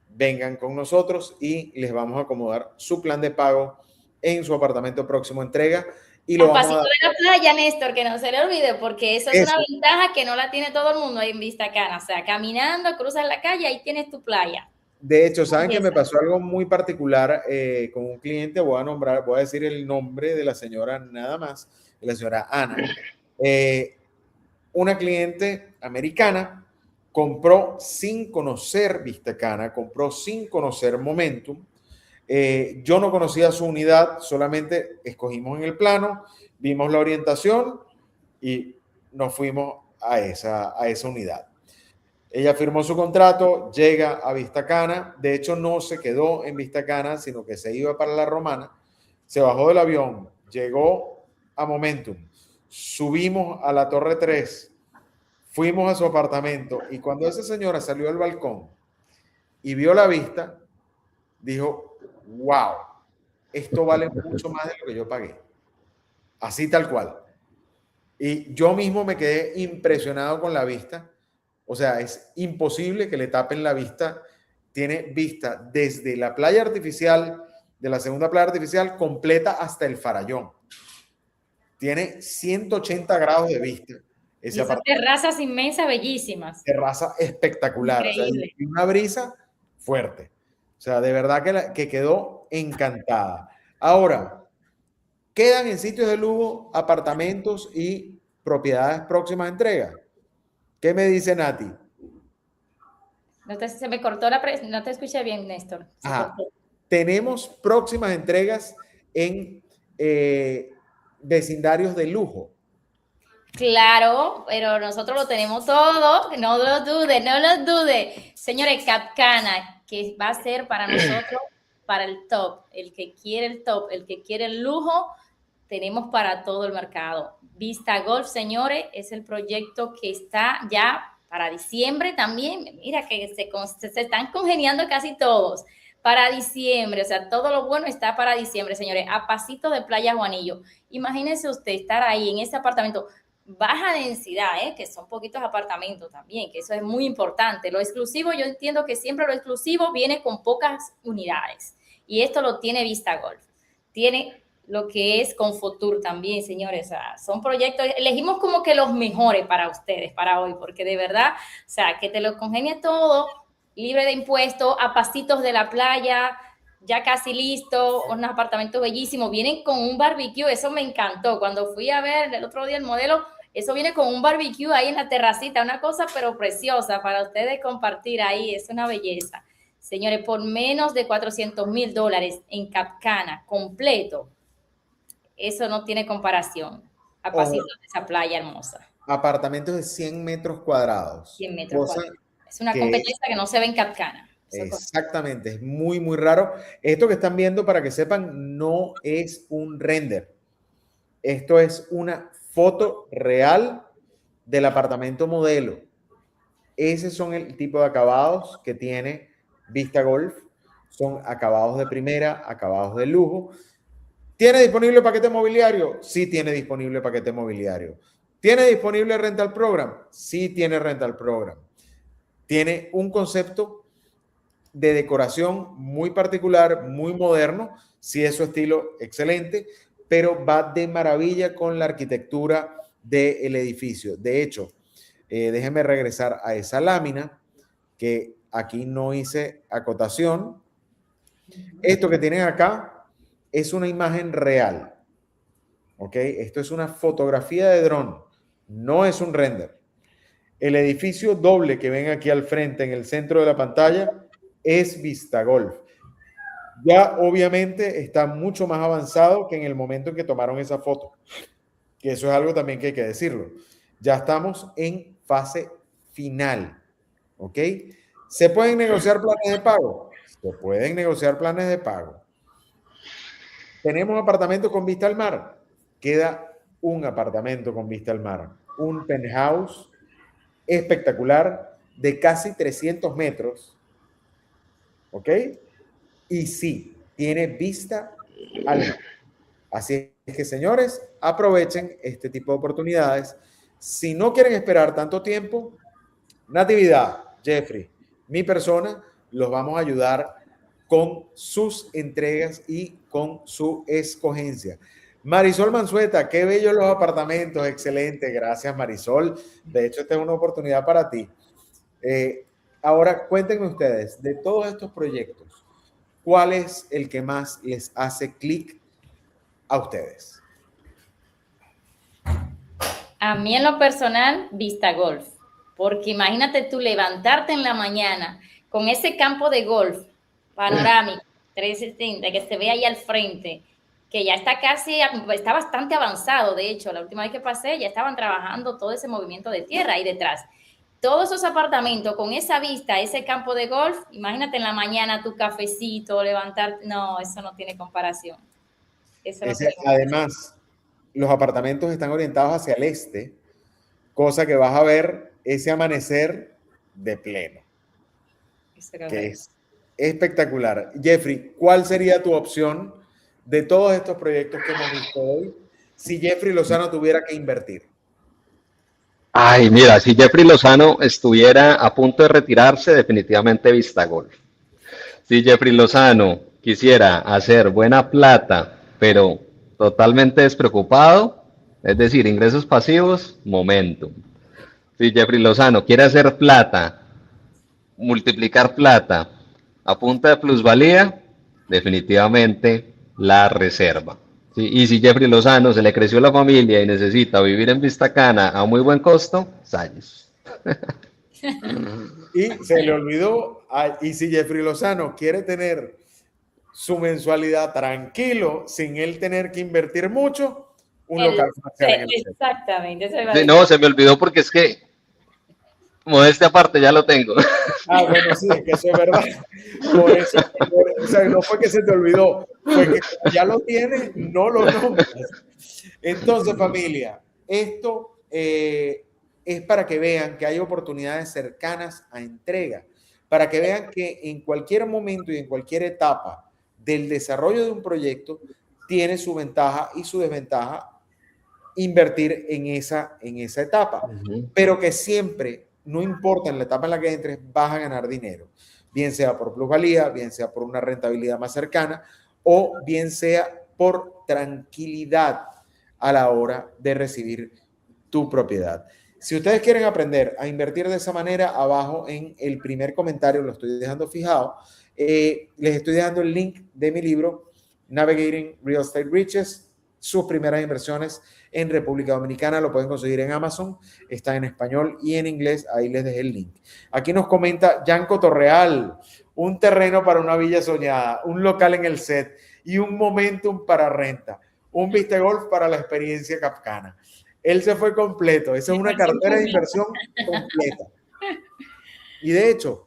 vengan con nosotros y les vamos a acomodar su plan de pago en su apartamento próximo entrega. Y lo vamos a dar. De la playa, Néstor, que no se le olvide, porque eso es una ventaja que no la tiene todo el mundo ahí en Vista Cana. O sea, caminando, cruzas la calle, ahí tienes tu playa. De hecho, ¿saben que me pasó algo muy particular con un cliente? Voy a decir el nombre de la señora nada más, de la señora Ana. Una cliente americana compró sin conocer Vista Cana, compró sin conocer Momentum. Yo no conocía su unidad, solamente escogimos en el plano, vimos la orientación y nos fuimos a esa unidad. Ella firmó su contrato, llega a Vista Cana, de hecho no se quedó en Vista Cana, sino que se iba para La Romana, se bajó del avión, llegó a Momentum, subimos a la Torre 3, fuimos a su apartamento y cuando esa señora salió al balcón y vio la vista, dijo, wow, esto vale mucho más de lo que yo pagué. Así tal cual. Y yo mismo me quedé impresionado con la vista. O sea, es imposible que le tapen la vista. Tiene vista desde la playa artificial, de la segunda playa artificial, completa hasta el Farallón. Tiene 180 grados de vista. Esas terrazas inmensas, bellísimas. Terraza espectacular. Increíble. O sea, y una brisa fuerte. O sea, de verdad que quedó encantada. Ahora, quedan en sitios de lujo apartamentos y propiedades próximas a entrega. ¿Qué me dice Nati? Se me cortó no te escuché bien, Néstor. Tenemos próximas entregas en vecindarios de lujo. Claro, pero nosotros lo tenemos todo, no lo dude. Señores, Cap Cana, que va a ser para nosotros, para el top, el que quiere el top, el que quiere el lujo, tenemos para todo el mercado. Vista Golf, señores, es el proyecto que está ya para diciembre también. Mira que se están congeniando casi todos. Para diciembre, o sea, todo lo bueno está para diciembre, señores. A pasito de Playa Juanillo. Imagínense usted estar ahí en ese apartamento. Baja densidad, que son poquitos apartamentos también, que eso es muy importante. Lo exclusivo, yo entiendo que siempre lo exclusivo viene con pocas unidades. Y esto lo tiene Vista Golf. Tiene lo que es Confotur también, señores. O sea, son proyectos, elegimos como que los mejores para ustedes, para hoy, porque de verdad, o sea, que te lo congenie todo, libre de impuestos, a pasitos de la playa, ya casi listo, unos apartamentos bellísimos, vienen con un barbecue, eso me encantó. Cuando fui a ver el otro día el modelo, eso viene con un barbecue ahí en la terracita, una cosa pero preciosa para ustedes compartir ahí, es una belleza. Señores, por menos de $400,000 en Cap Cana, completo, eso no tiene comparación. A pasitos de esa playa hermosa. Apartamentos de 100 metros cuadrados. 100 metros cuadrados. Es una competencia que no se ve en Cap Cana. Exactamente, es muy, muy raro. Esto que están viendo, para que sepan, no es un render. Esto es una foto real del apartamento modelo. Ese son el tipo de acabados que tiene Vista Golf. Son acabados de primera, acabados de lujo. ¿Tiene disponible paquete mobiliario? Sí tiene disponible paquete mobiliario. ¿Tiene disponible rental program? Sí tiene rental program. Tiene un concepto de decoración muy particular, muy moderno, si es su estilo, excelente, pero va de maravilla con la arquitectura del edificio. De hecho, déjenme regresar a esa lámina, que aquí no hice acotación. Esto que tienen acá es una imagen real, ¿ok? Esto es una fotografía de dron, no es un render. El edificio doble que ven aquí al frente en el centro de la pantalla es Vista Golf. Ya obviamente está mucho más avanzado que en el momento en que tomaron esa foto, que eso es algo también que hay que decirlo. Ya estamos en fase final, ¿ok? ¿Se pueden negociar planes de pago? Se pueden negociar planes de pago. ¿Tenemos apartamentos con vista al mar? Queda un apartamento con vista al mar, un penthouse espectacular de casi 300 metros, ¿ok? Y sí, tiene vista al mar. Así es que, señores, aprovechen este tipo de oportunidades. Si no quieren esperar tanto tiempo, Natividad, Jeffrey, mi persona, los vamos a ayudar con sus entregas y con su escogencia. Marisol Manzueta, qué bellos los apartamentos, excelente, gracias Marisol. De hecho, esta es una oportunidad para ti. Ahora, cuéntenme ustedes, de todos estos proyectos, ¿cuál es el que más les hace clic a ustedes? A mí en lo personal, Vista Golf, porque imagínate tú levantarte en la mañana con ese campo de golf panorámico 360 que se ve ahí al frente, que ya está está bastante avanzado, de hecho, la última vez que pasé ya estaban trabajando todo ese movimiento de tierra ahí detrás. Todos esos apartamentos con esa vista, ese campo de golf, imagínate en la mañana tu cafecito, levantarte, no, eso no tiene comparación. Eso no tiene comparación. Además, los apartamentos están orientados hacia el este, cosa que vas a ver ese amanecer de pleno, que es espectacular. Jeffrey, ¿cuál sería tu opción de todos estos proyectos que hemos visto hoy si Jeffrey Lozano tuviera que invertir? Ay, mira, si Jeffrey Lozano estuviera a punto de retirarse, definitivamente Vista Golf. Si Jeffrey Lozano quisiera hacer buena plata, pero totalmente despreocupado, es decir, ingresos pasivos, Momentum. Si Jeffrey Lozano quiere hacer plata, multiplicar plata a punta de plusvalía, definitivamente la reserva. ¿Sí? Y si Jeffrey Lozano se le creció la familia y necesita vivir en Vista Cana a muy buen costo, Salles. Y se le olvidó, y si Jeffrey Lozano quiere tener su mensualidad tranquilo, sin él tener que invertir mucho, un local comercial en el centro. Exactamente. Sí, no, se me olvidó porque es que, modestia aparte, ya lo tengo. Ah, bueno, sí, es que eso es verdad. Por eso, o sea, no fue que se te olvidó, fue que ya lo tienes, no lo nombras. Entonces, familia, esto es para que vean que hay oportunidades cercanas a entrega, para que vean que en cualquier momento y en cualquier etapa del desarrollo de un proyecto tiene su ventaja y su desventaja invertir en esa etapa, pero que siempre, no importa en la etapa en la que entres, vas a ganar dinero, bien sea por plusvalía, bien sea por una rentabilidad más cercana o bien sea por tranquilidad a la hora de recibir tu propiedad. Si ustedes quieren aprender a invertir de esa manera, abajo en el primer comentario lo estoy dejando fijado, les estoy dejando el link de mi libro Navigating Real Estate Riches, sus primeras inversiones en República Dominicana. Lo pueden conseguir en Amazon, está en español y en inglés, ahí les dejé el link. Aquí nos comenta Yanko Torreal, un terreno para una villa soñada, un local en el set y un momentum para renta, un Vista Golf para la experiencia capcana. Él se fue completo, esa es una cartera de inversión completa. Y de hecho,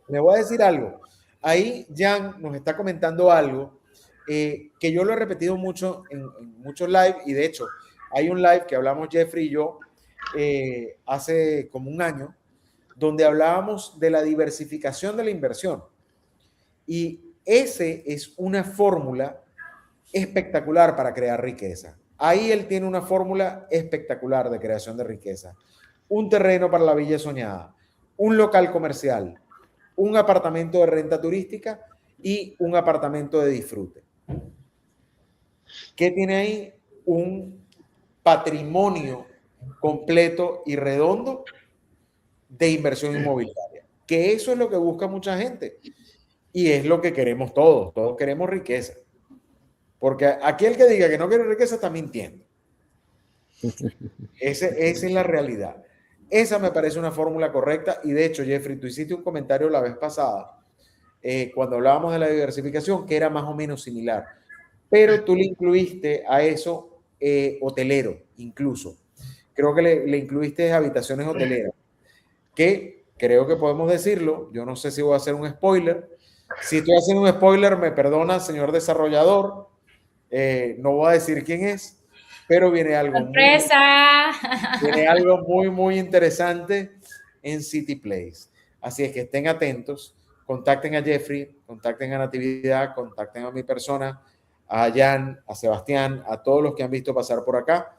le voy a decir algo, ahí Jan nos está comentando algo que yo lo he repetido mucho en muchos live, y de hecho hay un live que hablamos Jeffrey y yo hace como un año, donde hablábamos de la diversificación de la inversión, y ese es una fórmula espectacular para crear riqueza. Ahí él tiene una fórmula espectacular de creación de riqueza: un terreno para la villa soñada, un local comercial, un apartamento de renta turística y un apartamento de disfrute. ¿Qué tiene ahí? Un patrimonio completo y redondo de inversión inmobiliaria, que eso es lo que busca mucha gente y es lo que queremos todos. Todos queremos riqueza, porque aquel que diga que no quiere riqueza está mintiendo. Esa es la realidad. Esa me parece una fórmula correcta, y de hecho, Jeffrey, tú hiciste un comentario la vez pasada cuando hablábamos de la diversificación que era más o menos similar, pero tú le incluiste a eso hotelero incluso. Creo que le incluiste habitaciones hoteleras, que creo que podemos decirlo. Yo no sé si voy a hacer un spoiler. Si estoy haciendo un spoiler, me perdona, señor desarrollador. No voy a decir quién es, pero viene algo ¡sorpresa! Viene algo muy, muy interesante en City Place. Así es que estén atentos, contacten a Jeffrey, contacten a Natividad, contacten a mi persona, a Jan, a Sebastián, a todos los que han visto pasar por acá,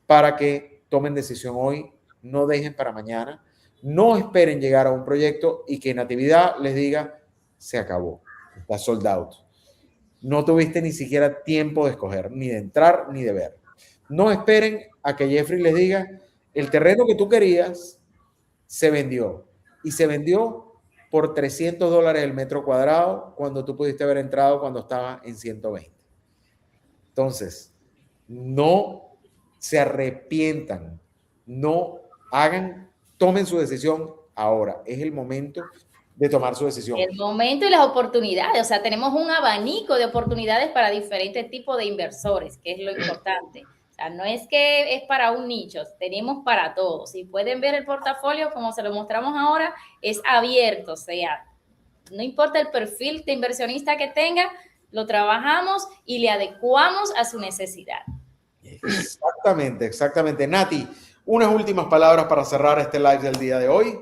para que tomen decisión hoy, no dejen para mañana, no esperen llegar a un proyecto y que Natividad les diga, se acabó, está sold out. No tuviste ni siquiera tiempo de escoger, ni de entrar, ni de ver. No esperen a que Jeffrey les diga, el terreno que tú querías se vendió. Y se vendió por $300 el metro cuadrado cuando tú pudiste haber entrado cuando estaba en 120. Entonces, no se arrepientan, no hagan, tomen su decisión ahora. Es el momento de tomar su decisión. El momento y las oportunidades, o sea, tenemos un abanico de oportunidades para diferentes tipos de inversores, que es lo importante. O sea, no es que es para un nicho, tenemos para todos. Si pueden ver el portafolio, como se lo mostramos ahora, es abierto, o sea, no importa el perfil de inversionista que tenga, lo trabajamos y le adecuamos a su necesidad. Exactamente, exactamente. Nati, unas últimas palabras para cerrar este live del día de hoy.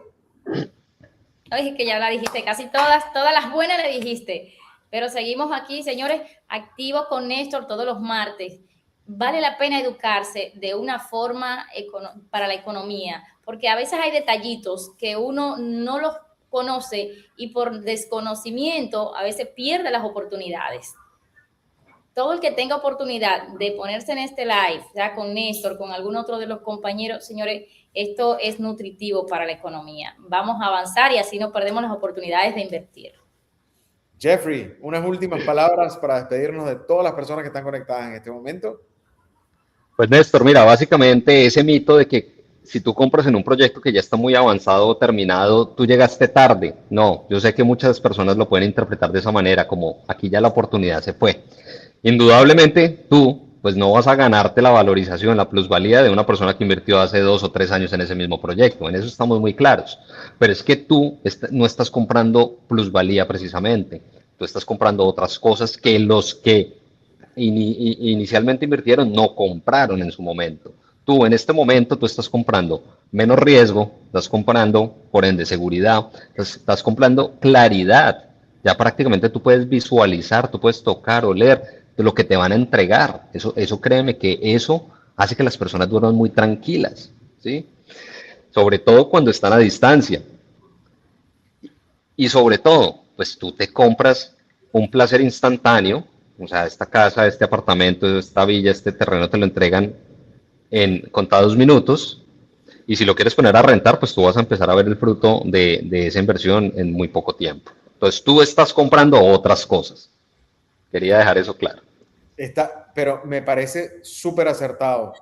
Oye, que ya la dijiste, casi todas las buenas le dijiste, pero seguimos aquí, señores, activos con Néstor todos los martes. Vale la pena educarse de una forma para la economía, porque a veces hay detallitos que uno no los conoce y por desconocimiento a veces pierde las oportunidades. Todo el que tenga oportunidad de ponerse en este live, ya con Néstor, con algún otro de los compañeros, señores, esto es nutritivo para la economía. Vamos a avanzar y así no perdemos las oportunidades de invertir. Jeffrey, unas últimas palabras para despedirnos de todas las personas que están conectadas en este momento. Pues Néstor, mira, básicamente ese mito de que si tú compras en un proyecto que ya está muy avanzado o terminado, tú llegaste tarde. No, yo sé que muchas personas lo pueden interpretar de esa manera, como aquí ya la oportunidad se fue. Indudablemente tú, pues no vas a ganarte la valorización, la plusvalía de una persona que invirtió hace 2 o 3 años en ese mismo proyecto. En eso estamos muy claros. Pero es que tú no estás comprando plusvalía precisamente. Tú estás comprando otras cosas que los que inicialmente invirtieron no compraron en su momento. Tú en este momento tú estás comprando menos riesgo, estás comprando por ende seguridad, estás comprando claridad. Ya prácticamente tú puedes visualizar, tú puedes tocar, oler de lo que te van a entregar. Eso créeme que eso hace que las personas duerman muy tranquilas, ¿sí? Sobre todo cuando están a distancia. Y sobre todo, pues tú te compras un placer instantáneo, o sea, esta casa, este apartamento, esta villa, este terreno te lo entregan en contados minutos. Y si lo quieres poner a rentar, pues tú vas a empezar a ver el fruto de esa inversión en muy poco tiempo. Entonces tú estás comprando otras cosas. Quería dejar eso claro. Pero me parece súper acertado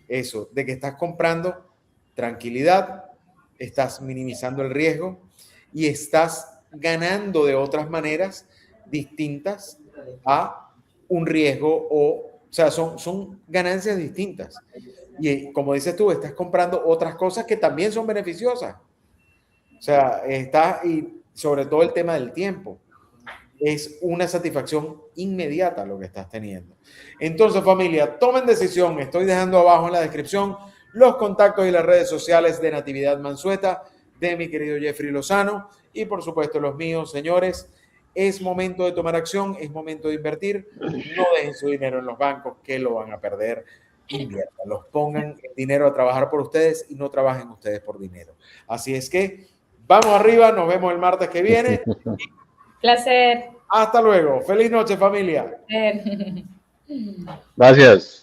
eso, de que estás comprando tranquilidad, estás minimizando el riesgo y estás ganando de otras maneras distintas a un riesgo o sea, son ganancias distintas. Y como dices tú, estás comprando otras cosas que también son beneficiosas. O sea, y sobre todo el tema del tiempo. Es una satisfacción inmediata lo que estás teniendo. Entonces, familia, tomen decisión. Estoy dejando abajo en la descripción los contactos y las redes sociales de Natividad Mansueta, de mi querido Jeffrey Lozano y, por supuesto, los míos, señores. Es momento de tomar acción, es momento de invertir. No dejen su dinero en los bancos, que lo van a perder. Inviertan, los pongan el dinero a trabajar por ustedes y no trabajen ustedes por dinero. Así es que vamos arriba, nos vemos el martes que viene. Placer. Hasta luego. Feliz noche, familia. Gracias.